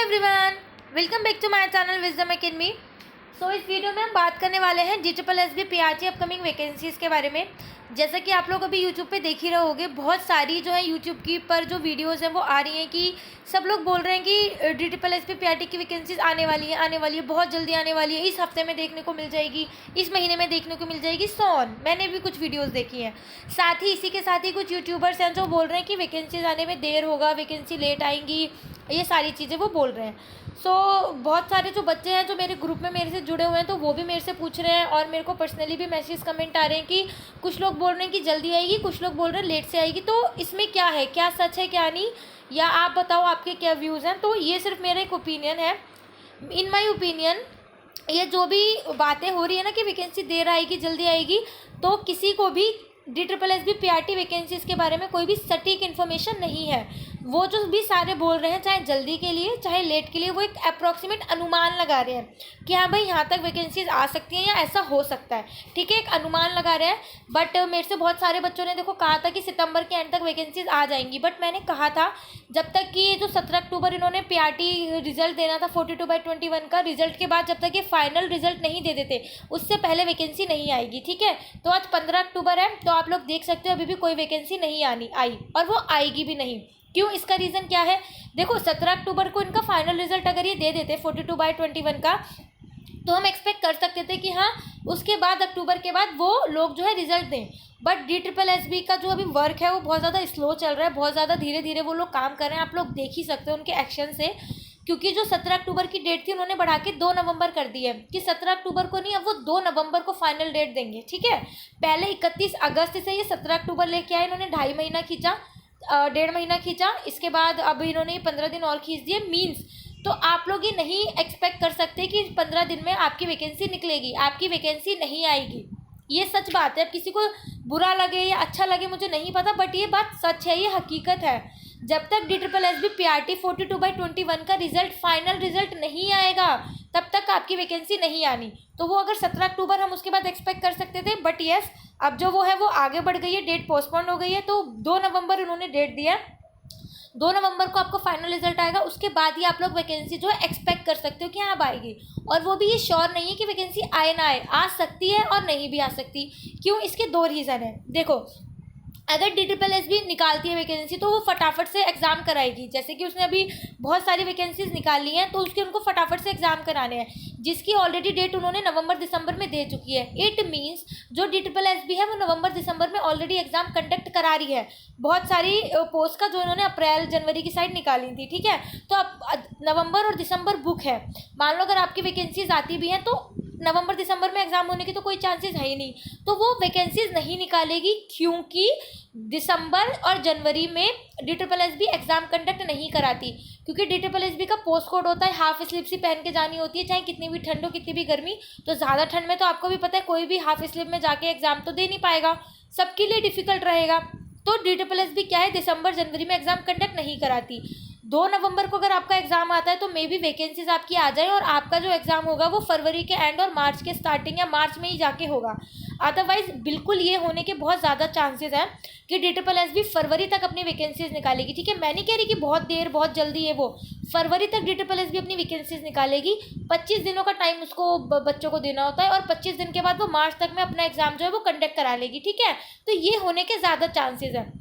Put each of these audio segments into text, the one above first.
Everyone, welcome back to my channel Wisdom Academy. So इस video में हम बात करने वाले हैं DSSB PRT अपकमिंग वैकेंसीज़ के बारे में। जैसा कि आप लोग अभी यूट्यूब पे देख ही रहे होगे, बहुत सारी जो है यूट्यूब की पर जो वीडियोस हैं वो आ रही हैं कि सब लोग बोल रहे हैं कि DSSB PRT की वैकेंसीज आने वाली है, बहुत जल्दी आने वाली है, इस हफ्ते में देखने को मिल जाएगी, इस महीने में देखने को मिल जाएगी, सो ऑन। मैंने भी कुछ वीडियोस देखी हैं। साथ ही इसी के साथ ही कुछ यूट्यूबर्स हैं जो बोल रहे हैं कि वैकेंसीज आने में देर होगा, वैकेंसी लेट आएंगी, ये सारी चीज़ें वो बोल रहे हैं। सो बहुत सारे जो बच्चे हैं जो मेरे ग्रुप में मेरे से जुड़े हुए हैं, तो वो भी मेरे से पूछ रहे हैं और मेरे को पर्सनली भी मैसेज कमेंट आ रहे हैं कि कुछ लोग बोल रहे हैं कि जल्दी आएगी, कुछ लोग बोल रहे हैं लेट से आएगी। तो इसमें क्या है, क्या सच है क्या नहीं, या आप बताओ आपके क्या व्यूज़ हैं। तो ये सिर्फ मेरा एक ओपिनियन है। इन माई ओपिनियन ये जो भी बातें हो रही है ना कि वैकेंसी देर आएगी जल्दी आएगी, तो किसी को भी DSSB PRT वैकेंसीज़ के बारे में कोई भी सटीक इन्फॉर्मेशन नहीं है। वो जो भी सारे बोल रहे हैं, चाहे जल्दी के लिए चाहे लेट के लिए, वो एक अप्रॉक्सीमेट अनुमान लगा रहे हैं कि हाँ भाई यहाँ तक वैकेंसीज आ सकती हैं या ऐसा हो सकता है। ठीक है, एक अनुमान लगा रहे हैं। बट मेरे से बहुत सारे बच्चों ने देखो कहा था कि सितंबर के एंड तक वैकेंसीज आ जाएंगी। बट मैंने कहा था जब तक कि ये जो 17 अक्टूबर इन्होंने PRT रिजल्ट देना था 42/21 का, रिजल्ट के बाद जब तक ये फाइनल रिजल्ट नहीं दे देते उससे पहले वैकेंसी नहीं आएगी। ठीक है, तो आज 15 अक्टूबर है, तो आप लोग देख सकते हो अभी भी कोई वैकेंसी नहीं आई और वो आएगी भी नहीं। क्यों, इसका रीज़न क्या है? देखो 17 अक्टूबर को इनका फाइनल रिजल्ट अगर ये दे देते 42/21 का, तो हम एक्सपेक्ट कर सकते थे कि हाँ उसके बाद अक्टूबर के बाद वो लोग जो है रिजल्ट दें। बट DSSB का जो अभी वर्क है वो बहुत ज़्यादा स्लो चल रहा है, बहुत ज़्यादा धीरे धीरे वो लोग काम कर रहे हैं। आप लोग देख ही सकते हो उनके एक्शन से, क्योंकि जो 17 अक्टूबर की डेट थी उन्होंने बढ़ा के 2 नवंबर कर दी है कि 17 अक्टूबर को नहीं, अब वो 2 नवंबर को फाइनल डेट देंगे। ठीक है, पहले 31 अगस्त से ये 17 अक्टूबर लेके आए, इन्होंने 2.5 महीना खींचा, 1.5 महीना खींचा, इसके बाद अब इन्होंने 15 दिन और खींच दिए। मीन्स तो आप लोग ये नहीं एक्सपेक्ट कर सकते कि 15 दिन में आपकी वैकेंसी निकलेगी, आपकी वैकेंसी नहीं आएगी। ये सच बात है। अब किसी को बुरा लगे या अच्छा लगे मुझे नहीं पता, बट ये बात सच है, ये हकीकत है। जब तक DSSB PRT 42/21 का रिजल्ट फाइनल रिजल्ट नहीं आएगा तब तक आपकी वैकेंसी नहीं आनी। तो वो अगर 17 अक्टूबर हम उसके बाद एक्सपेक्ट कर सकते थे, बट यस अब जो वो है वो आगे बढ़ गई है, डेट पोस्टपोन हो गई है। तो 2 नवंबर उन्होंने डेट दिया, 2 नवंबर को आपको फाइनल रिजल्ट आएगा, उसके बाद ही आप लोग वैकेंसी जो है एक्सपेक्ट कर सकते हो कि हाँ अब आएगी। और वो भी ये श्योर नहीं है कि वैकेंसी आए ना आए, आ सकती है और नहीं भी आ सकती। क्यों, इसके 2 रीज़न है। देखो, अगर DSSB निकालती है वैकेंसी तो वो फटाफट से एग्ज़ाम कराएगी। जैसे कि उसने अभी बहुत सारी वैकेंसीज निकाली हैं, तो उसके उनको फटाफट से एग्ज़ाम कराने हैं, जिसकी ऑलरेडी डेट उन्होंने नवंबर दिसंबर में दे चुकी है। इट मीन्स जो DSSB है वो नवंबर दिसंबर में ऑलरेडी एग्ज़ाम कंडक्ट करा रही है बहुत सारी पोस्ट का, जो इन्होंने अप्रैल जनवरी की साइड निकाली थी। ठीक है, तो अब नवंबर और दिसंबर बुक है। मान लो अगर आपकी वैकेंसीज आती भी हैं तो नवंबर दिसंबर में एग्ज़ाम होने की तो कोई चांसेस है ही नहीं, तो वो वैकेंसीज नहीं निकालेगी, क्योंकि दिसंबर और जनवरी में DSSB एग्ज़ाम कंडक्ट नहीं कराती। क्योंकि DSSB का पोस्ट कोड होता है, हाफ स्लीव सी पहन के जानी होती है, चाहे कितनी भी ठंड हो कितनी भी गर्मी। तो ज़्यादा ठंड में तो आपको भी पता है कोई भी हाफ स्लीव में जाके एग्ज़ाम तो दे नहीं पाएगा, सबके लिए डिफ़िकल्ट रहेगा। तो DSSB क्या है, दिसंबर जनवरी में एग्ज़ाम कंडक्ट नहीं कराती। 2 नवंबर को अगर आपका एग्ज़ाम आता है तो मे बी वैकेंसीज आपकी आ जाए और आपका जो एग्ज़ाम होगा वो फरवरी के एंड और मार्च के स्टार्टिंग या मार्च में ही जाके होगा। अदरवाइज़ बिल्कुल ये होने के बहुत ज़्यादा चांसेस हैं कि DSSB फरवरी तक अपनी वैकेंसीज निकालेगी। ठीक है, मैं नहीं कह रही कि बहुत देर बहुत जल्दी है, वो फरवरी तक DSSB अपनी वैकेंसीज निकालेगी। 25 दिनों का टाइम उसको बच्चों को देना होता है और 25 दिन के बाद वो मार्च तक में अपना एग्ज़ाम जो है वो कंडक्ट करा लेगी। ठीक है, तो ये होने के ज़्यादा चांसेस हैं।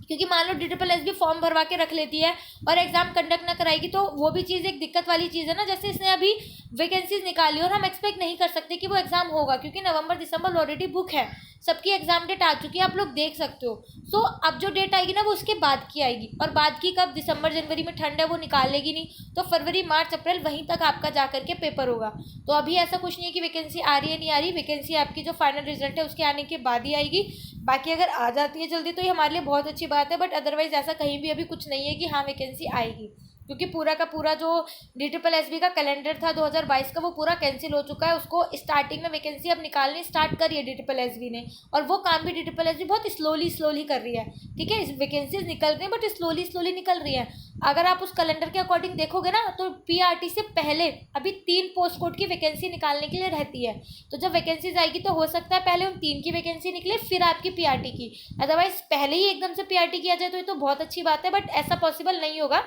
क्योंकि मान लो DSSB फॉर्म भरवा के रख लेती है और एग्ज़ाम कंडक्ट ना कराएगी, तो वो भी चीज़ एक दिक्कत वाली चीज़ है ना। जैसे इसने अभी वैकेंसीज निकाली और हम एक्सपेक्ट नहीं कर सकते कि वो एग्ज़ाम होगा, क्योंकि नवंबर दिसंबर ऑलरेडी बुक है, सबकी एग्ज़ाम डेट आ चुकी है, आप लोग देख सकते हो। सो अब जो डेट आएगी ना वो उसके बाद की आएगी, और बाद की कब, दिसंबर जनवरी में ठंड है वो निकालेगी नहीं, तो फरवरी मार्च अप्रैल वहीं तक आपका जा करके पेपर होगा। तो अभी ऐसा कुछ नहीं है कि वैकेंसी आ रही है नहीं आ रही, वैकेंसी आपकी जो फाइनल रिजल्ट है उसके आने के बाद ही आएगी। बाकी अगर आ जाती है जल्दी तो ये हमारे लिए बहुत अच्छी बात है, बट अदरवाइज़ ऐसा कहीं भी अभी कुछ नहीं है कि हाँ वैकेंसी आएगी। क्योंकि पूरा का पूरा जो DSSB का कैलेंडर था 2022 का वो पूरा कैंसिल हो चुका है। उसको स्टार्टिंग में वैकेंसी अब निकालनी स्टार्ट करी है DSSB ने, और वो काम भी DSSB बहुत स्लोली कर रही है। ठीक है, वैकेंसीज निकल रही हैं बट स्लोली निकल रही है। अगर आप उस कैलेंडर के अकॉर्डिंग देखोगे ना तो PRT से पहले अभी 3 पोस्ट कोड की वैकेंसी निकालने के लिए रहती है। तो जब वैकेंसीज आएगी तो हो सकता है पहले उन 3 की वैकेंसी निकले फिर आपकी PRT की, अदरवाइज पहले ही एकदम से PRT किया जाए तो ये तो बहुत अच्छी बात है, बट ऐसा पॉसिबल नहीं होगा।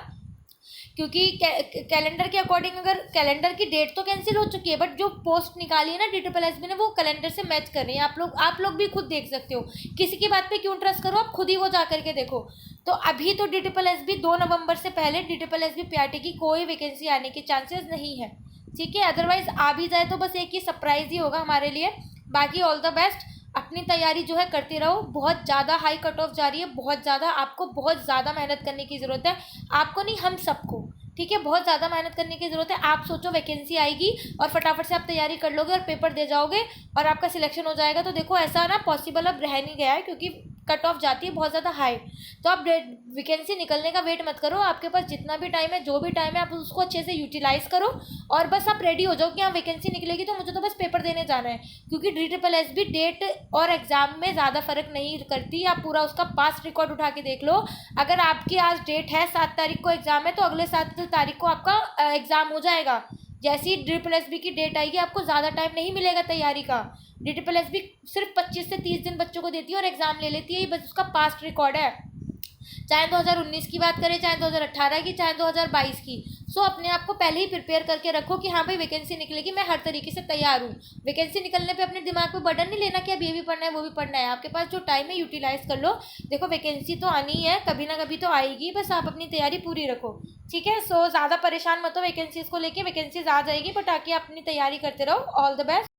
क्योंकि कैलेंडर के अकॉर्डिंग अगर कैलेंडर की डेट तो कैंसिल हो चुकी है, बट जो पोस्ट निकाली है ना DSSB ने वो कैलेंडर से मैच कर रही है। आप लोग भी खुद देख सकते हो, किसी की बात पे क्यों ट्रस्ट करो, आप खुद ही वो जा करके देखो। तो अभी तो DSSB 2 नवंबर से पहले DSSB PRT की कोई वैकेंसी आने के चांसेस नहीं है, ठीक है। अदरवाइज आ भी जाए तो बस एक ही सरप्राइज ही होगा हमारे लिए। बाकी ऑल द बेस्ट, अपनी तैयारी जो है करते रहो। बहुत ज़्यादा हाई कट ऑफ जा रही है, बहुत ज़्यादा, आपको बहुत ज़्यादा मेहनत करने की ज़रूरत है। आपको नहीं, हम सबको, ठीक है, बहुत ज़्यादा मेहनत करने की ज़रूरत है। आप सोचो वैकेंसी आएगी और फटाफट से आप तैयारी कर लोगे और पेपर दे जाओगे और आपका सिलेक्शन हो जाएगा, तो देखो ऐसा ना पॉसिबल अब रह नहीं गया है, क्योंकि कट ऑफ जाती है बहुत ज़्यादा हाई। तो आप वैकेंसी निकलने का वेट मत करो, आपके पास जितना भी टाइम है, जो भी टाइम है, आप उसको अच्छे से यूटिलाइज़ करो और बस आप रेडी हो जाओ कि हाँ वैकेंसी निकलेगी तो मुझे तो बस पेपर देने जाना है। क्योंकि DSSB डेट और एग्ज़ाम में ज़्यादा फर्क नहीं करती। आप पूरा उसका पास्ट रिकॉर्ड उठा के देख लो। अगर आपकी आज डेट है 7 तारीख को एग्ज़ाम है, तो अगले 7 तारीख को आपका एग्ज़ाम हो जाएगा। जैसी DSSB की डेट आएगी, आपको ज़्यादा टाइम नहीं मिलेगा तैयारी का। DSSB सिर्फ 25 से 30 दिन बच्चों को देती है और एग्ज़ाम ले लेती है, ये बस उसका पास्ट रिकॉर्ड है। चाहे 2019 की बात करें, चाहे 2018 की, चाहे 2022 की। सो अपने आप को पहले ही प्रिपेयर करके रखो कि हाँ भाई वैकेंसी निकलेगी, मैं हर तरीके से तैयार हूँ। वैकेंसी निकलने पे अपने दिमाग पे बर्डन नहीं लेना कि अब ये भी पढ़ना है वो भी पढ़ना है। आपके पास जो टाइम है यूटिलाइज कर लो। देखो वैकेंसी तो आनी है, कभी ना कभी तो आएगी, बस आप अपनी तैयारी पूरी रखो, ठीक है। सो ज़्यादा परेशान मत हो वैकेंसीज़ को लेके, वैकेंसीज आ जाएगी, बट आके अपनी तैयारी करते रहो। All the best.